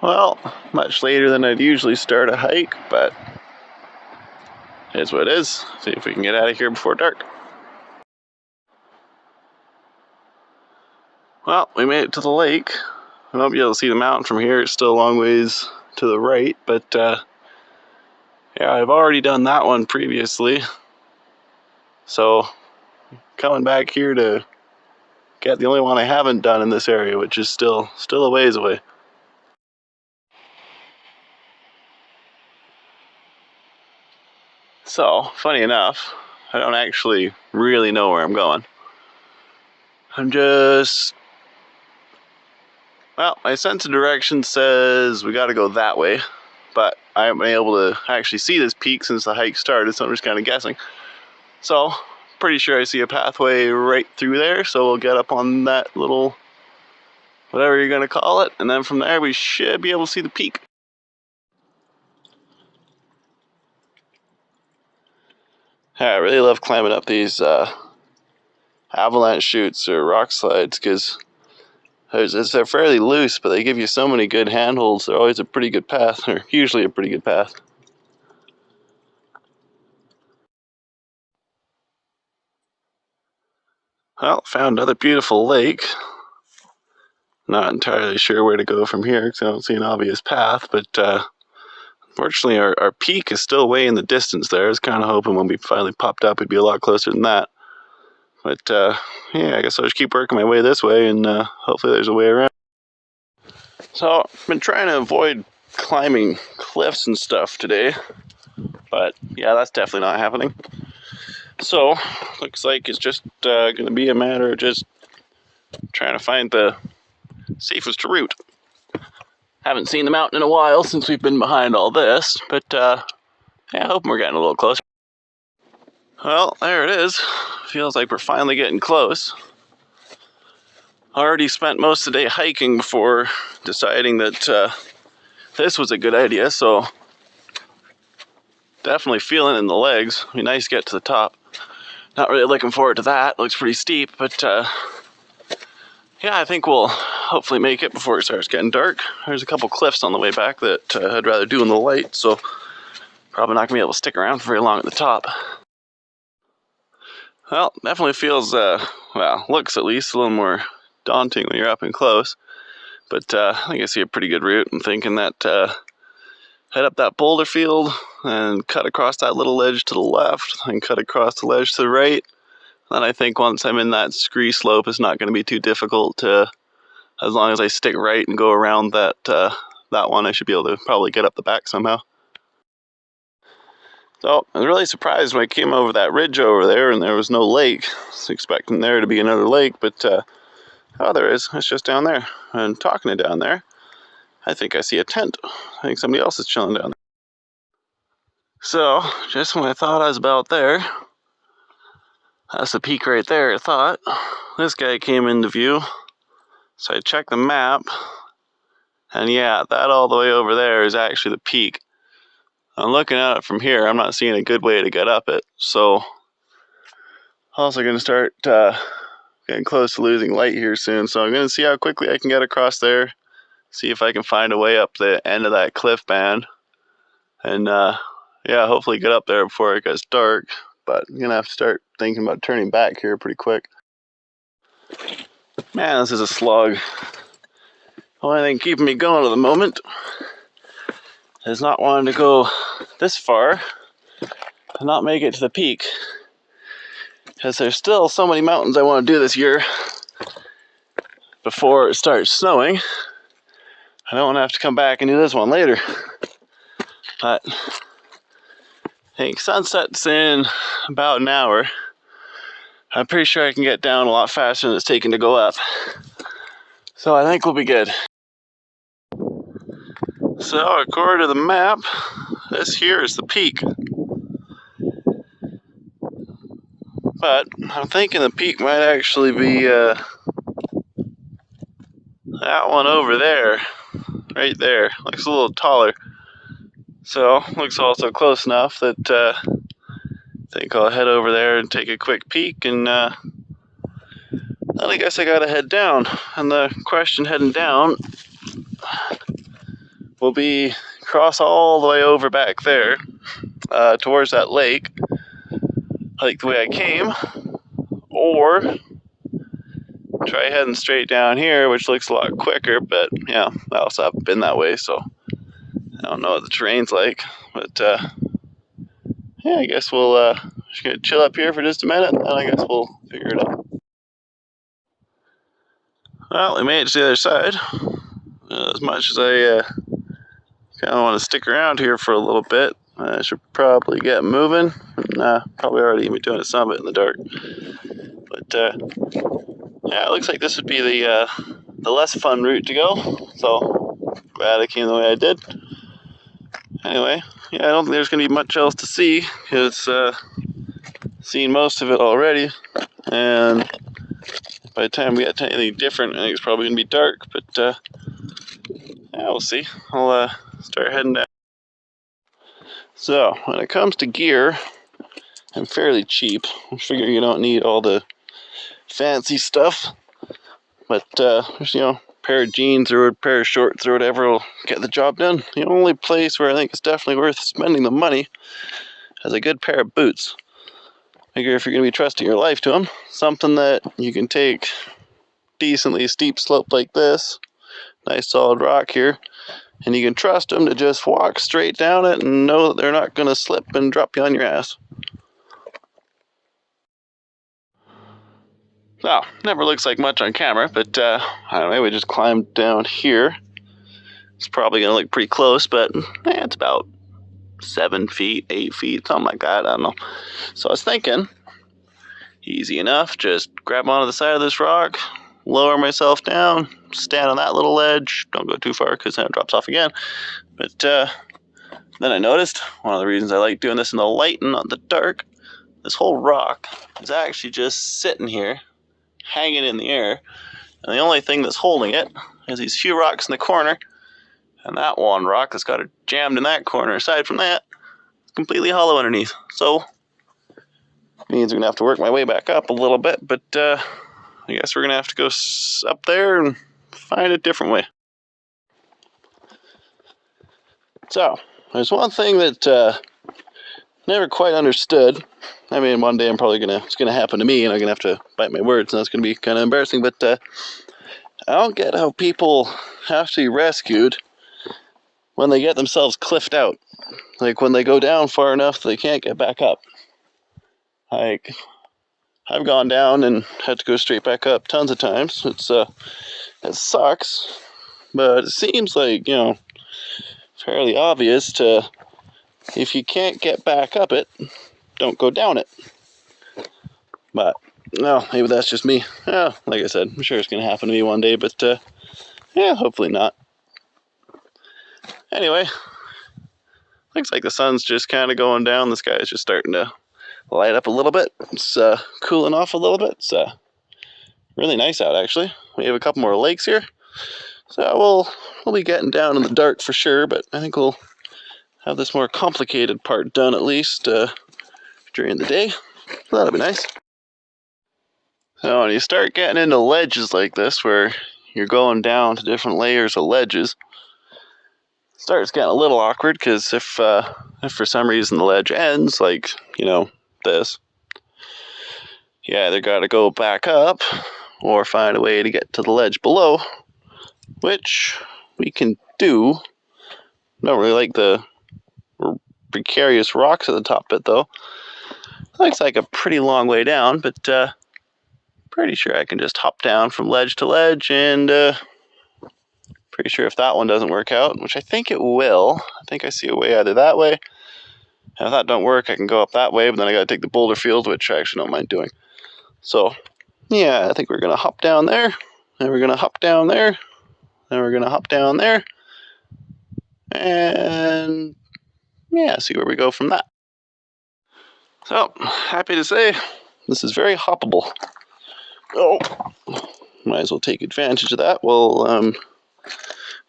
Well, much later than I'd usually start a hike, but it's what it is. See if we can get out of here before dark. Well, we made it to the lake. I won't be able to see the mountain from here. It's still a long ways to the right, but yeah, I've already done that one previously. So coming back here to get the only one I haven't done in this area, which is still a ways away. So, funny enough, I don't actually really know where I'm going. Well, my sense of direction says we gotta go that way, but I haven't been able to actually see this peak since the hike started, so I'm just kind of guessing. So, pretty sure I see a pathway right through there, so we'll get up on that little, whatever you're gonna call it, and then from there we should be able to see the peak. Yeah, I really love climbing up these avalanche chutes or rock slides because they're fairly loose, but they give you so many good handholds. They're always a pretty good path, or usually a pretty good path. Well, found another beautiful lake. Not entirely sure where to go from here because I don't see an obvious path, but unfortunately our peak is still way in the distance there. I was kind of hoping when we finally popped up we'd be a lot closer than that. But yeah, I guess I'll just keep working my way this way and hopefully there's a way around. So I've been trying to avoid climbing cliffs and stuff today, but yeah, that's definitely not happening. So looks like it's just going to be a matter of just trying to find the safest route. Haven't seen the mountain in a while since we've been behind all this, but yeah, I hope we're getting a little closer. Well, there it is. Feels like we're finally getting close. Already spent most of the day hiking before deciding that this was a good idea, so definitely feeling it in the legs. It'd be nice to get to the top. Not really looking forward to that. Looks pretty steep, but yeah, I think we'll hopefully make it before it starts getting dark. There's a couple cliffs on the way back that I'd rather do in the light, so probably not going to be able to stick around for very long at the top. Well, definitely feels, well, looks at least a little more daunting when you're up and close. But I think I see a pretty good route. I'm thinking that head up that boulder field and cut across that little ledge to the left and cut across the ledge to the right. And I think once I'm in that scree slope, it's not going to be too difficult to, as long as I stick right and go around that one, I should be able to probably get up the back somehow. So I was really surprised when I came over that ridge over there and there was no lake. I was expecting there to be another lake, but oh, there is. It's just down there. And talking to down there, I think I see a tent. I think somebody else is chilling down there. So just when I thought I was about there, that's the peak right there, I thought. This guy came into view. So I checked the map, and yeah, that all the way over there is actually the peak. I'm looking at it from here, I'm not seeing a good way to get up it, so also going to start getting close to losing light here soon, so I'm going to see how quickly I can get across there, see if I can find a way up the end of that cliff band, and yeah, hopefully get up there before it gets dark, but I'm going to have to start thinking about turning back here pretty quick. Man, this is a slog. The only thing keeping me going at the moment is not wanting to go this far and not make it to the peak, because there's still so many mountains I want to do this year before it starts snowing. I don't want to have to come back and do this one later. But I think sunset's in about an hour. I'm pretty sure I can get down a lot faster than it's taking to go up. So I think we'll be good. So according to the map, this here is the peak. But I'm thinking the peak might actually be that one over there. Right there. Looks a little taller. So looks also close enough that I think I'll head over there and take a quick peek, and then I guess I gotta head down. And the question heading down will be cross all the way over back there towards that lake, like the way I came, or try heading straight down here, which looks a lot quicker, but yeah, I also haven't been that way, so I don't know what the terrain's like. But yeah, I guess we'll just gonna chill up here for just a minute, and I guess we'll figure it out. Well, we made it to the other side. As much as I kind of want to stick around here for a little bit, I should probably get moving. Probably already be doing some of it in the dark. But yeah, it looks like this would be the less fun route to go. So glad I came the way I did. Anyway, yeah, I don't think there's going to be much else to see because seen most of it already. And by the time we get to anything different, I think it's probably going to be dark. But yeah, we'll see. I'll start heading down. So when it comes to gear, I'm fairly cheap. I figure you don't need all the fancy stuff, but just, a pair of jeans or a pair of shorts or whatever will get the job done. The only place where I think it's definitely worth spending the money is a good pair of boots. Figure if you're going to be trusting your life to them, something that you can take decently steep slope like this, nice solid rock here, and you can trust them to just walk straight down it and know that they're not going to slip and drop you on your ass. So, never looks like much on camera, but I don't know, we just climbed down here. It's probably going to look pretty close, but it's about 7 feet, 8 feet, something like that, I don't know. So I was thinking, easy enough, just grab onto the side of this rock, lower myself down, stand on that little ledge, don't go too far because then it drops off again. But then I noticed, one of the reasons I like doing this in the light and not the dark, this whole rock is actually just sitting here, hanging in the air, and the only thing that's holding it is these few rocks in the corner, and that one rock that's got it jammed in that corner. Aside from that, it's completely hollow underneath. So, means I'm going to have to work my way back up a little bit, but I guess we're going to have to go up there and find a different way. So, there's one thing that never quite understood. I mean, one day it's gonna happen to me, and I'm gonna have to bite my words, and that's gonna be kind of embarrassing. But I don't get how people have to be rescued when they get themselves cliffed out. Like when they go down far enough, they can't get back up. Like I've gone down and had to go straight back up tons of times. It sucks, but it seems like fairly obvious to if you can't get back up it, don't go down it. But, no, maybe that's just me. Like I said, I'm sure it's going to happen to me one day, but, hopefully not. Anyway, looks like the sun's just kind of going down. The sky is just starting to light up a little bit. It's cooling off a little bit. It's really nice out, actually. We have a couple more lakes here. So we'll be getting down in the dark for sure, but I think we'll have this more complicated part done at least during the day. So that'll be nice. So when you start getting into ledges like this, where you're going down to different layers of ledges, it starts getting a little awkward, because if for some reason the ledge ends, like, this, you either got to go back up or find a way to get to the ledge below, which we can do. I don't really like the precarious rocks at the top bit, though. Looks like a pretty long way down, but pretty sure I can just hop down from ledge to ledge, and pretty sure if that one doesn't work out, which I think it will, I think I see a way either that way, and if that don't work, I can go up that way, but then I gotta take the boulder field, which I actually don't mind doing. So, yeah, I think we're gonna hop down there, and we're gonna hop down there, and we're gonna hop down there, and yeah, see where we go from that. So, happy to say, this is very hoppable. Oh, might as well take advantage of that. Well,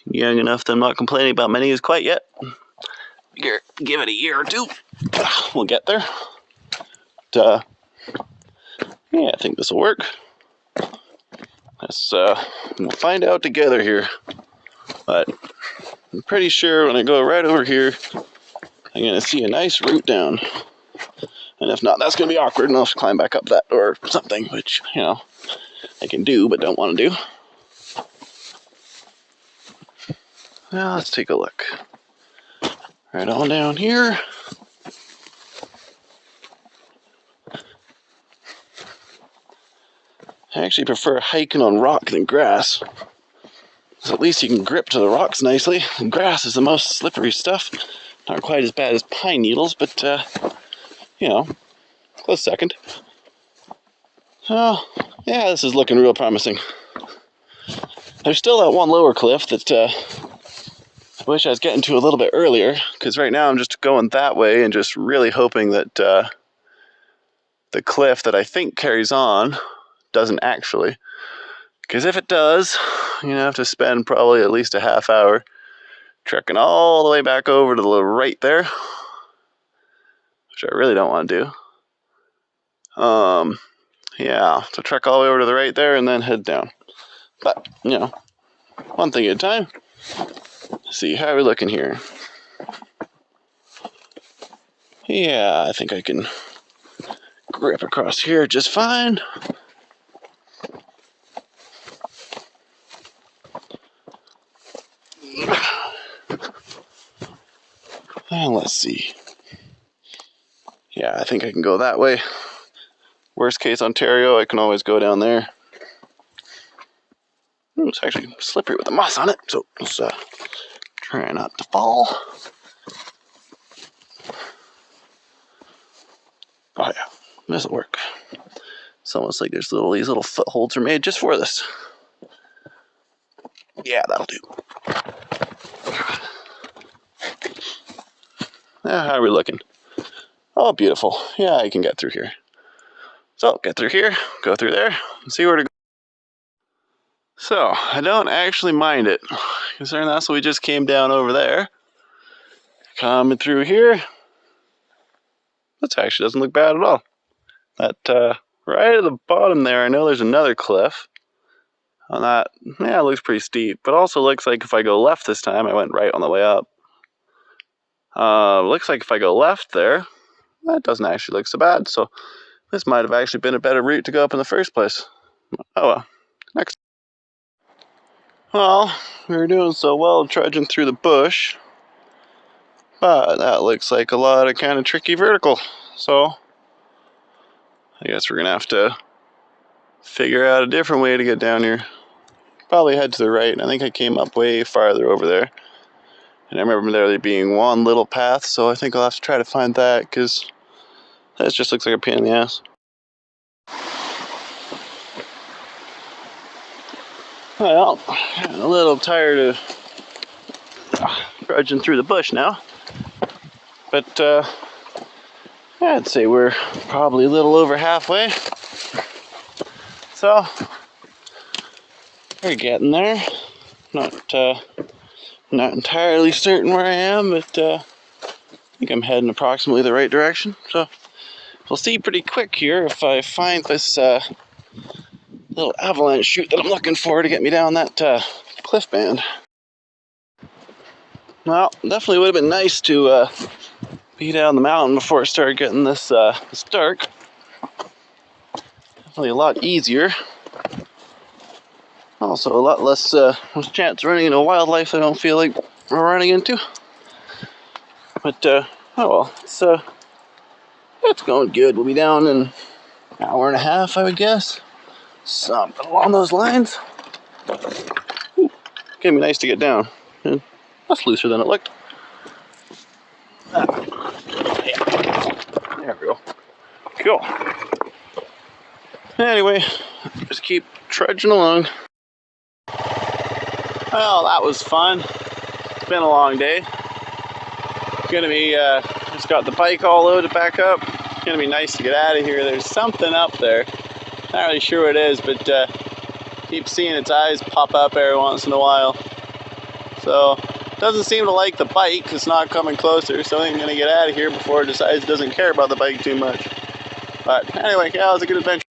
young enough that I'm not complaining about menus quite yet. Give it a year or two. We'll get there. But, yeah, I think this will work. We'll find out together here. But I'm pretty sure when I go right over here, I'm going to see a nice route down. And if not, that's going to be awkward, and I'll have to climb back up that or something, which, you know, I can do, but don't want to do. Now, let's take a look. Right on down here. I actually prefer hiking on rock than grass. So at least you can grip to the rocks nicely. And grass is the most slippery stuff. Not quite as bad as pine needles, but, you know, close second. Oh, yeah, this is looking real promising. There's still that one lower cliff that I wish I was getting to a little bit earlier, because right now I'm just going that way and just really hoping that the cliff that I think carries on doesn't actually. Because if it does, I'm going to have to spend probably at least a half hour trekking all the way back over to the right there, which I really don't want to do. Yeah, so trek all the way over to the right there and then head down. But, you know, one thing at a time. Let's see, how are we looking here? Yeah, I think I can grip across here just fine. And let's see. Yeah, I think I can go that way. Worst case Ontario, I can always go down there. It's actually slippery with the moss on it, so let's try not to fall. Oh yeah, this'll work. It's almost like these little footholds are made just for this. Yeah, that'll do. Now, how are we looking? Oh, beautiful. Yeah, I can get through here. So, get through here, go through there, and see where to go. So, I don't actually mind it, considering that's what we just came down over there. Coming through here, that actually doesn't look bad at all. That, right at the bottom there, I know there's another cliff. On that, yeah, it looks pretty steep, but also looks like if I go left this time, I went right on the way up. Looks like if I go left there, that doesn't actually look so bad, so this might have actually been a better route to go up in the first place. Oh well. Next. Well, we were doing so well trudging through the bush, but that looks like a lot of kind of tricky vertical, so I guess we're gonna have to figure out a different way to get down here. Probably head to the right, and I think I came up way farther over there. And I remember there being one little path, so I think I'll have to try to find that, because that just looks like a pain in the ass. Well, I'm a little tired of trudging through the bush now. But I'd say we're probably a little over halfway. So, we're getting there. Not entirely certain where I am, but I think I'm heading approximately the right direction. So, we'll see pretty quick here if I find this little avalanche chute that I'm looking for to get me down that cliff band. Well, definitely would have been nice to be down the mountain before it started getting this dark. Definitely a lot easier. Also a lot less chance of running into wildlife I don't feel like we're running into. But oh well, it's going good. We'll be down in an hour and a half, I would guess. Something along those lines. Ooh, gonna be nice to get down. And that's looser than it looked. Yeah. There we go. Cool. Anyway, just keep trudging along. Well, that was fun. It's been a long day. Gonna be, just got the bike all loaded back up. Gonna be nice to get out of here. There's something up there. Not really sure what it is, but keep seeing its eyes pop up every once in a while. So, doesn't seem to like the bike. It's not coming closer, so I'm gonna get out of here before it decides it doesn't care about the bike too much. But anyway, yeah, it was a good adventure.